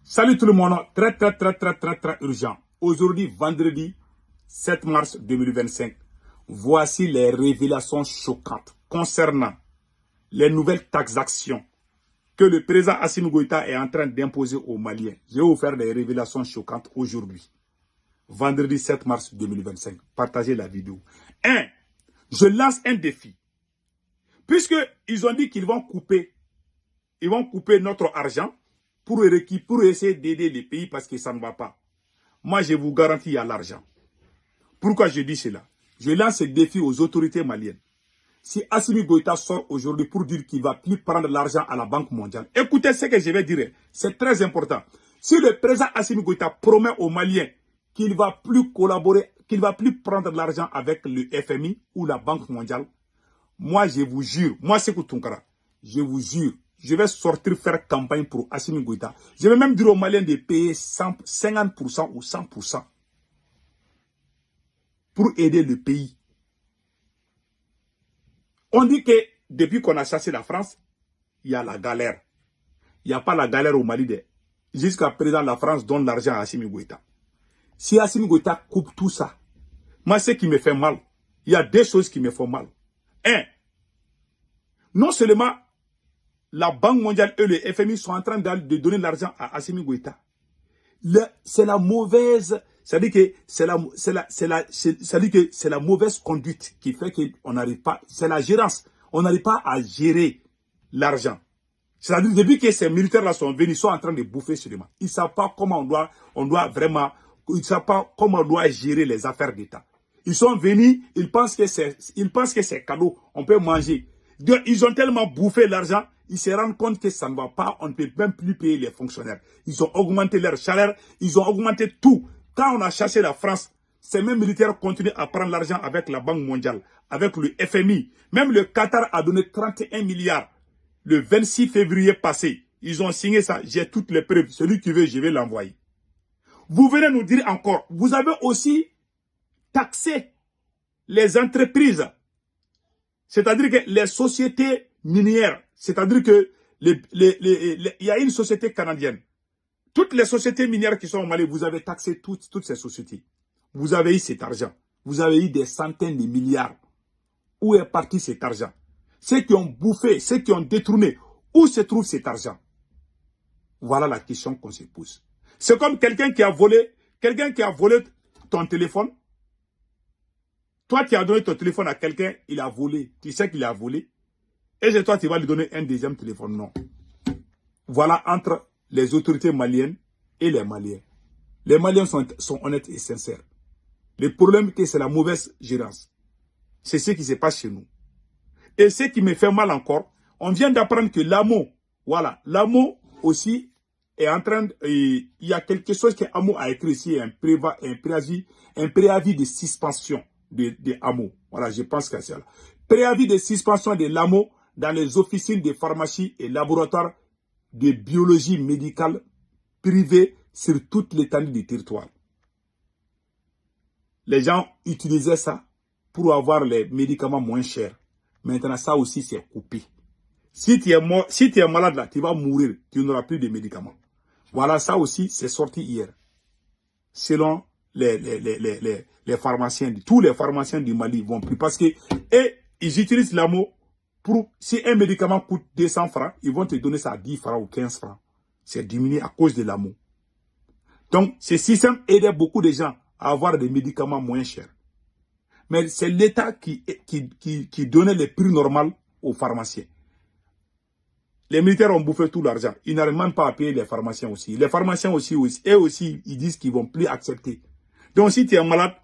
Salut tout le monde, très urgent. Aujourd'hui, vendredi 7 mars 2025, voici les révélations choquantes concernant les nouvelles taxations que le président Assimi Goïta est en train d'imposer aux Maliens. Je vais vous faire des révélations choquantes aujourd'hui. Vendredi 7 mars 2025. Partagez la vidéo. 1. Je lance un défi. Puisqu'ils ont dit qu'ils vont couper notre argent pour essayer d'aider les pays parce que ça ne va pas. Moi, je vous garantis, il y a l'argent. Pourquoi je dis cela? Je lance ce défi aux autorités maliennes. Si Assimi Goïta sort aujourd'hui pour dire qu'il ne va plus prendre l'argent à la Banque mondiale, écoutez ce que je vais dire, c'est très important. Si le président Assimi Goïta promet aux Maliens qu'il ne va plus collaborer, qu'il ne va plus prendre l'argent avec le FMI ou la Banque mondiale, moi je vous jure, moi Sékou Tounkara, je vous jure, je vais sortir faire campagne pour Assimi Goïta. Je vais même dire aux Maliens de payer 50% ou 100% pour aider le pays. On dit que depuis qu'on a chassé la France, il y a la galère. Il n'y a pas la galère au Mali. Jusqu'à présent, la France donne l'argent à Assimi Goïta. Si Assimi Goïta coupe tout ça, moi, ce qui me fait mal, il y a deux choses qui me font mal. 1. Non seulement la Banque mondiale et le FMI sont en train de donner l'argent à Assimi Goïta. C'est la mauvaise, c'est-à-dire que c'est la mauvaise conduite qui fait qu'on n'arrive pas, c'est la gérance. On n'arrive pas à gérer l'argent. C'est-à-dire depuis que ces militaires-là sont venus, ils sont en train de bouffer seulement. Ils ne savent pas comment on doit vraiment, ils ne savent pas comment on doit gérer les affaires d'État. Ils sont venus, ils pensent que c'est cadeau, on peut manger. Ils ont tellement bouffé l'argent, ils se rendent compte que ça ne va pas, on ne peut même plus payer les fonctionnaires. Ils ont augmenté leur salaire, ils ont augmenté tout. Quand on a chassé la France, ces mêmes militaires continuent à prendre l'argent avec la Banque mondiale, avec le FMI. Même le Qatar a donné 31 milliards. Le 26 février passé, ils ont signé ça. J'ai toutes les preuves. Celui qui veut, je vais l'envoyer. Vous venez nous dire encore, vous avez aussi taxé les entreprises. C'est-à-dire que les sociétés minières, c'est-à-dire que il y a une société canadienne. Toutes les sociétés minières qui sont au Mali, vous avez taxé toutes ces sociétés. Vous avez eu cet argent. Vous avez eu des centaines de milliards. Où est parti cet argent? Ceux qui ont bouffé, ceux qui ont détourné, où se trouve cet argent? Voilà la question qu'on se pose. C'est comme quelqu'un qui a volé ton téléphone. Toi, tu as donné ton téléphone à quelqu'un, il a volé. Tu sais qu'il a volé. Et c'est toi, tu vas lui donner un deuxième téléphone. Non. Voilà entre les autorités maliennes et les Maliens. Les Maliens sont honnêtes et sincères. Le problème, c'est la mauvaise gérance. C'est ce qui se passe chez nous. Et ce qui me fait mal encore, on vient d'apprendre que l'AMO, voilà, l'AMO aussi est en train de... Il y a quelque chose que l'AMO a écrit ici, un préavis de suspension de AMO. Voilà, je pense que c'est là. Préavis de suspension de l'AMO dans les officines de pharmacie et laboratoires de biologie médicale privés sur toute l'étendue du territoire. Les gens utilisaient ça pour avoir les médicaments moins chers. Maintenant, ça aussi, c'est coupé. Si tu es malade là, tu vas mourir. Tu n'auras plus de médicaments. Voilà, ça aussi, c'est sorti hier. Selon les pharmaciens, tous les pharmaciens du Mali vont plus. Parce que, ils utilisent l'AMO pour, si un médicament coûte 200 francs, ils vont te donner ça à 10 francs ou 15 francs. C'est diminué à cause de l'AMO. Donc, ce système aidait beaucoup de gens à avoir des médicaments moins chers. Mais c'est l'État qui donnait les prix normaux aux pharmaciens. Les militaires ont bouffé tout l'argent. Ils n'arrivent même pas à payer les pharmaciens aussi. Les pharmaciens aussi, eux aussi, ils disent qu'ils ne vont plus accepter. Donc si tu es malade,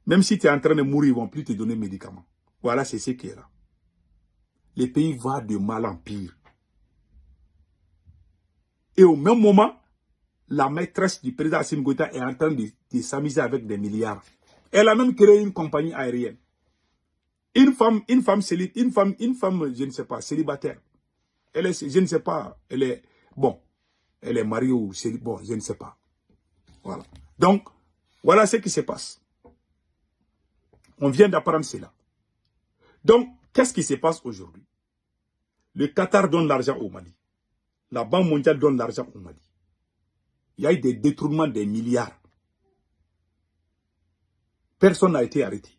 même si tu es en train de mourir, ils ne vont plus te donner de médicaments. Voilà, c'est ce qui est là. Le pays va de mal en pire. Et au même moment, la maîtresse du président Assimi Goïta est en train de s'amuser avec des milliards. Elle a même créé une compagnie aérienne. Une femme, je ne sais pas, célibataire. Elle est, je ne sais pas, elle est mariée ou célibataire, bon, je ne sais pas. Voilà. Donc, voilà ce qui se passe. On vient d'apprendre cela. Donc, qu'est-ce qui se passe aujourd'hui? Le Qatar donne l'argent au Mali. La Banque mondiale donne l'argent au Mali. Il y a eu des détournements des milliards. Personne n'a été arrêté.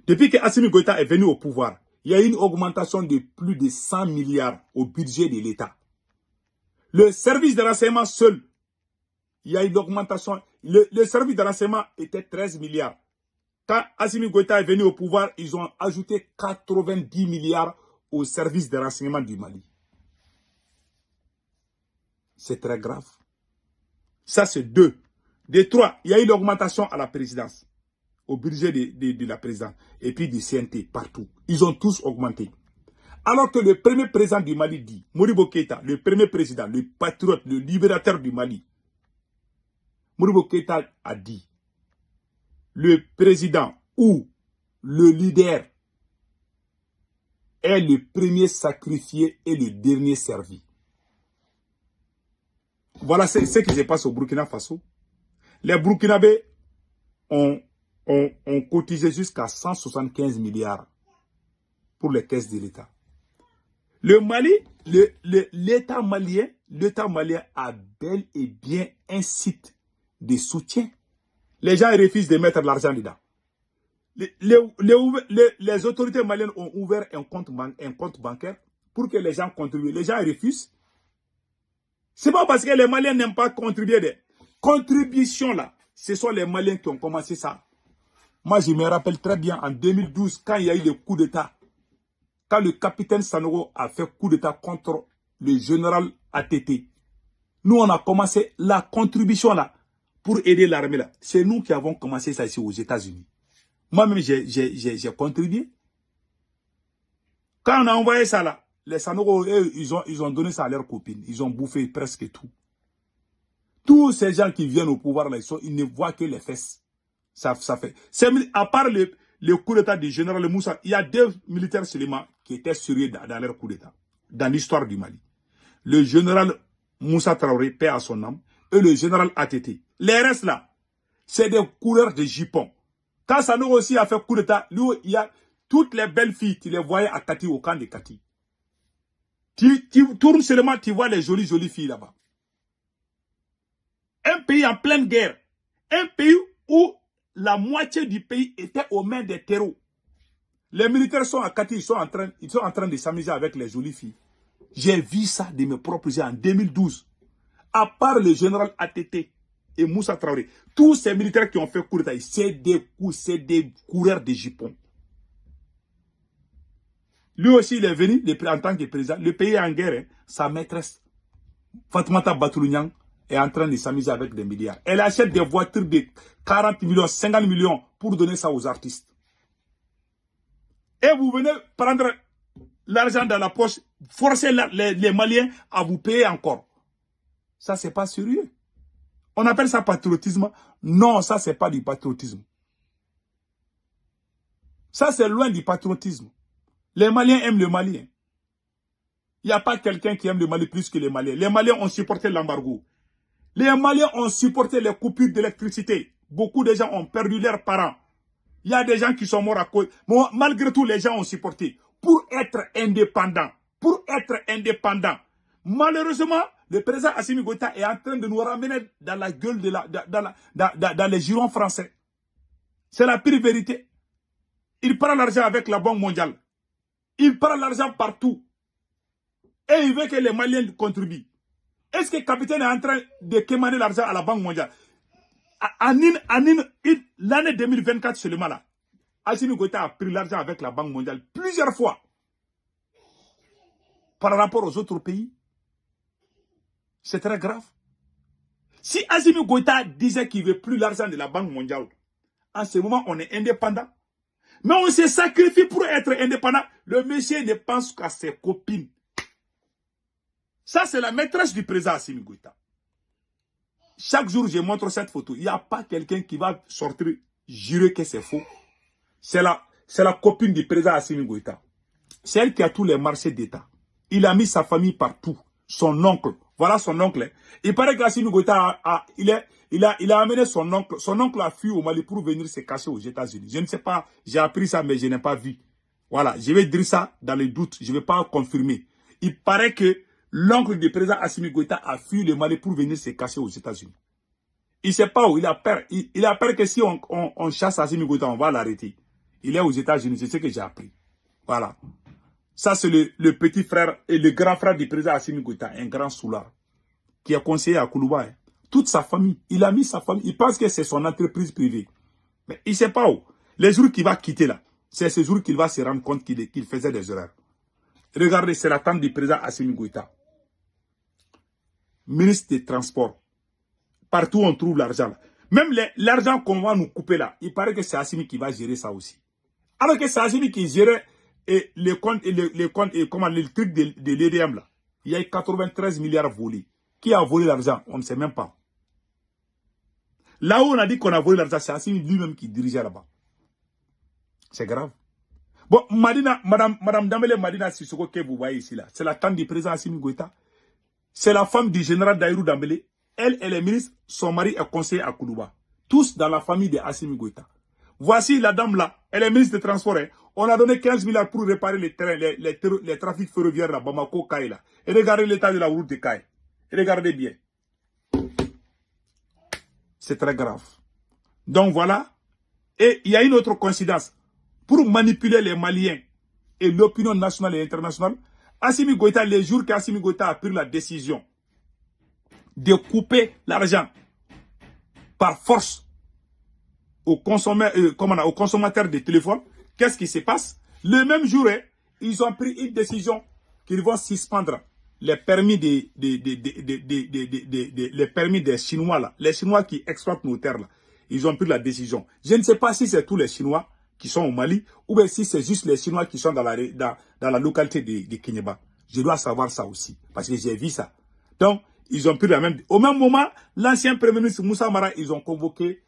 Depuis que Assimi Goïta est venu au pouvoir, il y a eu une augmentation de plus de 100 milliards au budget de l'État. Le service de renseignement seul, il y a eu l'augmentation. Le service de renseignement était 13 milliards. Quand Assimi Goïta est venu au pouvoir, ils ont ajouté 90 milliards au service de renseignement du Mali. C'est très grave. Ça, c'est 2. De 3, il y a eu l'augmentation à la présidence, au budget de la présidence, et puis du CNT, partout. Ils ont tous augmenté. Alors que le premier président du Mali dit, Modibo Keïta, le premier président, le patriote, le libérateur du Mali, Modibo Keïta a dit, le président ou le leader est le premier sacrifié et le dernier servi. Voilà ce qui se passe au Burkina Faso. Les Burkinabés ont cotisé jusqu'à 175 milliards pour les caisses de l'État. Le Mali, l'État malien a bel et bien un site de soutien. Les gens refusent de mettre l'argent dedans. Les autorités maliennes ont ouvert un compte bancaire pour que les gens contribuent. Les gens refusent. C'est pas parce que les Maliens n'aiment pas contribuer. Des contributions là, ce sont les Maliens qui ont commencé ça. Moi, je me rappelle très bien en 2012, quand il y a eu le coup d'État, quand le capitaine Sanogo a fait coup d'État contre le général ATT. Nous, on a commencé la contribution là pour aider l'armée là. C'est nous qui avons commencé ça ici aux États-Unis. Moi-même, j'ai contribué. Quand on a envoyé ça là, les Sanogo, eux, ils ont donné ça à leurs copines. Ils ont bouffé presque tout. Tous ces gens qui viennent au pouvoir là, ils ne voient que les fesses. Ça fait. À part le coup d'État du général Moussa, il y a 2 militaires seulement qui étaient sérieux dans leur coup d'État, dans l'histoire du Mali. Le général Moussa Traoré, paix à son âme, et le général ATT. Les restes là, c'est des couleurs de jupons. Quand Sanogo aussi a fait coup d'État, lui, il y a toutes les belles filles, tu les voyais à Kati, au camp de Kati. Tu tournes seulement, tu vois les jolies filles là-bas. Un pays en pleine guerre. Un pays où la moitié du pays était aux mains des terreaux. Les militaires sont à Kati, ils sont en train de s'amuser avec les jolies filles. J'ai vu ça de mes propres yeux en 2012. À part le général ATT et Moussa Traoré, tous ces militaires qui ont fait coup d'État, c'est des coureurs de jupons. Lui aussi, il est venu en tant que président. Le pays est en guerre. Hein. Sa maîtresse, Fatoumata Batoulou-Niang, est en train de s'amuser avec des milliards. Elle achète des voitures de 40 millions, 50 millions pour donner ça aux artistes. Et vous venez prendre l'argent dans la poche, forcer les Maliens à vous payer encore. Ça, c'est pas sérieux. On appelle ça patriotisme. Non, ça, c'est pas du patriotisme. Ça, c'est loin du patriotisme. Les Maliens aiment le Mali. Hein. Il n'y a pas quelqu'un qui aime le Mali plus que les Maliens. Les Maliens ont supporté l'embargo. Les Maliens ont supporté les coupures d'électricité. Beaucoup de gens ont perdu leurs parents. Il y a des gens qui sont morts à cause. Mais malgré tout, les gens ont supporté. Pour être indépendants. Pour être indépendants. Malheureusement, le président Assimi Goïta est en train de nous ramener dans la gueule dans les girons français. C'est la pire vérité. Il prend l'argent avec la Banque mondiale. Il prend l'argent partout. Et il veut que les Maliens contribuent. Est-ce que le capitaine est en train de quémander l'argent à la Banque mondiale? L'année 2024 seulement là, Assimi Goïta a pris l'argent avec la Banque mondiale plusieurs fois. Par rapport aux autres pays. C'est très grave. Si Assimi Goïta disait qu'il ne veut plus l'argent de la Banque mondiale, en ce moment, on est indépendant. Mais on se sacrifie pour être indépendant. Le monsieur ne pense qu'à ses copines. Ça, c'est la maîtresse du président Assimi Goïta. Chaque jour, je montre cette photo. Il n'y a pas quelqu'un qui va sortir, jurer que c'est faux. C'est la copine du président Assimi Goïta. C'est elle qui a tous les marchés d'État. Il a mis sa famille partout. Son oncle. Voilà son oncle. Il paraît qu'Assimi Goïta il a amené son oncle. Son oncle a fui au Mali pour venir se cacher aux États-Unis. Je ne sais pas. J'ai appris ça, mais je n'ai pas vu. Voilà. Je vais dire ça dans les doutes. Je ne vais pas confirmer. Il paraît que L'oncle du président Assimi Goïta a fui le Mali pour venir se cacher aux États-Unis. Il ne sait pas où, il a peur. Il a peur que si on chasse Assimi Goïta, on va l'arrêter. Il est aux États-Unis, c'est ce que j'ai appris. Voilà. Ça, c'est le petit frère et le grand frère du président Assimi Goïta, un grand soulard, qui a conseillé à Koulouba. Toute sa famille, il a mis sa famille. Il pense que c'est son entreprise privée. Mais il ne sait pas où. Les jours qu'il va quitter là, c'est ce jour qu'il va se rendre compte qu'il faisait des erreurs. Regardez, c'est la tante du président Assimi Goïta. Ministre des Transports. Partout on trouve l'argent. Même l'argent qu'on va nous couper là, il paraît que c'est Assimi qui va gérer ça aussi. Alors que c'est Assimi qui gérait les comptes et comment le truc de l'EDM là. Il y a 93 milliards volés. Qui a volé l'argent? On ne sait même pas. Là où on a dit qu'on a volé l'argent, c'est Assimi lui-même qui dirigeait là-bas. C'est grave. Bon, Madame Dambélé Madina Sissoko que vous voyez ici là, c'est la tante du président Assimi Goïta. C'est la femme du général Daïrou Dambélé. Elle est ministre, son mari est conseiller à Koulouba. Tous dans la famille de Assimi Goïta. Voici la dame là, elle est ministre des Transports. Hein. On a donné 15 milliards pour réparer les trafics ferroviaires là, Bamako, Kaye là. Et regardez l'état de la route de Kaye. Regardez bien. C'est très grave. Donc voilà. Et il y a une autre coïncidence. Pour manipuler les Maliens et l'opinion nationale et internationale, Assimi Goïta, les jours qu'Assimi Goïta a pris la décision de couper l'argent par force aux consommateurs de téléphone, qu'est-ce qui se passe? Le même jour, ils ont pris une décision qu'ils vont suspendre les permis les permis des Chinois là, les Chinois qui exploitent nos terres là. Ils ont pris la décision. Je ne sais pas si c'est tous les Chinois qui sont au Mali ou bien si c'est juste les Chinois qui sont dans la localité de Kéniéba. Je dois savoir ça aussi parce que j'ai vu ça. Donc, ils ont pris la même... Au même moment, l'ancien Premier ministre Moussa Mara, ils ont convoqué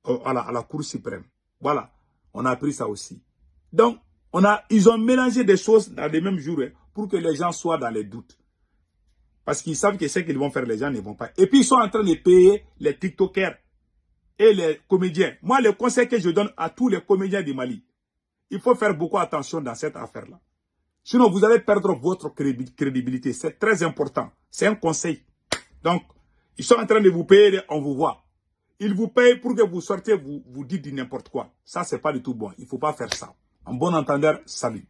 à la Cour suprême. Voilà, on a appris ça aussi. Donc, ils ont mélangé des choses dans les mêmes jours pour que les gens soient dans les doutes. Parce qu'ils savent que ce qu'ils vont faire, les gens ne vont pas. Et puis, ils sont en train de payer les TikTokers et les comédiens. Moi, le conseil que je donne à tous les comédiens du Mali, il faut faire beaucoup attention dans cette affaire-là. Sinon, vous allez perdre votre crédibilité. C'est très important. C'est un conseil. Donc, ils sont en train de vous payer, on vous voit. Ils vous payent pour que vous sortiez, vous dites n'importe quoi. Ça, c'est pas du tout bon. Il ne faut pas faire ça. En bon entendeur, salut.